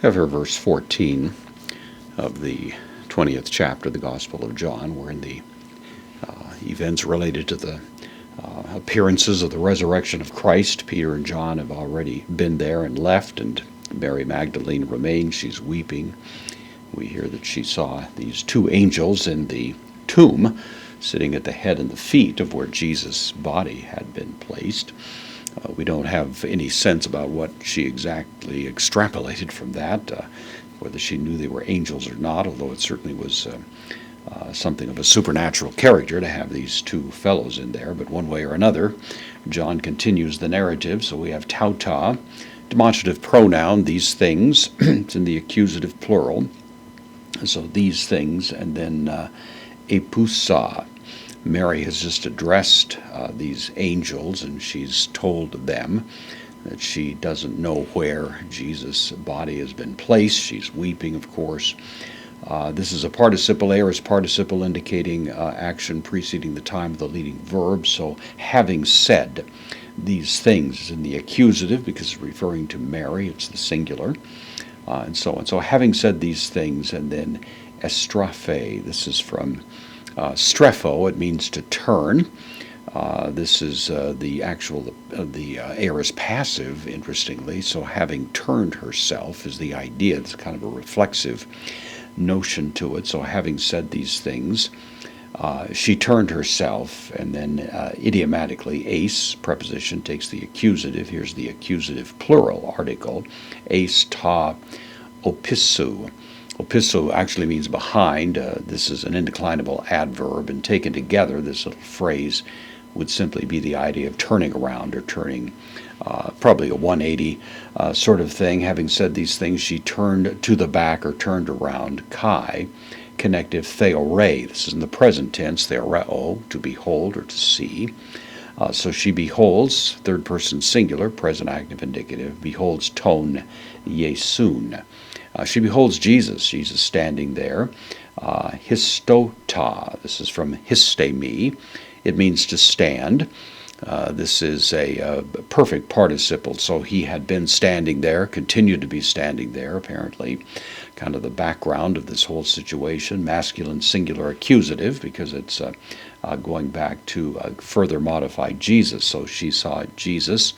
have here verse 14 of the 20th chapter of the Gospel of John, wherein the events related to the appearances of the resurrection of Christ. Peter and John have already been there and left, and Mary Magdalene remains. She's weeping. We hear that she saw these two angels in the tomb, sitting at the head and the feet of where Jesus' body had been placed. We don't have any sense about what she exactly extrapolated from that, whether she knew they were angels or not, although it certainly was something of a supernatural character to have these two fellows in there. But one way or another, John continues the narrative. So we have tauta, demonstrative pronoun, these things. It's in the accusative plural. So these things, and then epusa. Mary has just addressed these angels, and she's told them that she doesn't know where Jesus' body has been placed. She's weeping, of course. This is a participle, aorist participle, indicating action preceding the time of the leading verb. So having said these things is in the accusative because it's referring to Mary. It's the singular, and so on. So having said these things, and then estrophe. This is from strepho. It means to turn. This is the actual, the aorist passive, interestingly. So having turned herself is the idea. It's kind of a reflexive notion to it. So having said these things, she turned herself, and then idiomatically, ace, preposition, takes the accusative. Here's the accusative plural article, ace ta opissu. Opissu actually means behind. This is an indeclinable adverb, and taken together, this little phrase would simply be the idea of turning around or turning, probably a 180 sort of thing. Having said these things, she turned to the back or turned around. Kai, connective theore. This is in the present tense, theoreo, to behold or to see. So she beholds, third person singular, present active indicative, beholds ton Yesun. She beholds Jesus standing there. Histota, this is from histemi. It means to stand. This is a perfect participle, so he had been standing there, continued to be standing there, apparently. Kind of the background of this whole situation. Masculine singular accusative, because it's going back to further modify Jesus. So she saw Jesus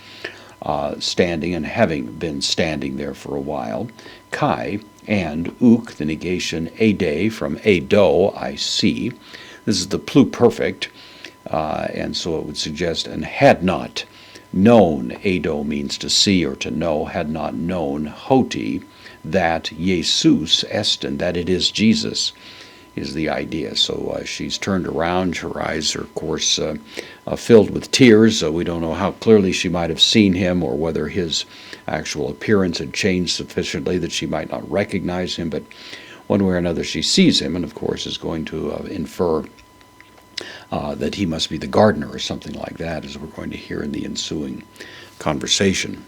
standing and having been standing there for a while. Kai, and uk, the negation ede, from edo, I see. This is the pluperfect, and so it would suggest, and had not known. Edo means to see or to know. Had not known, hoti, that Jesus est, and that it is Jesus, is the idea. So she's turned around. Her eyes are, of course, filled with tears. So we don't know how clearly she might have seen him, or whether his actual appearance had changed sufficiently that she might not recognize him. But one way or another, she sees him, and of course is going to infer that he must be the gardener or something like that, as we're going to hear in the ensuing conversation.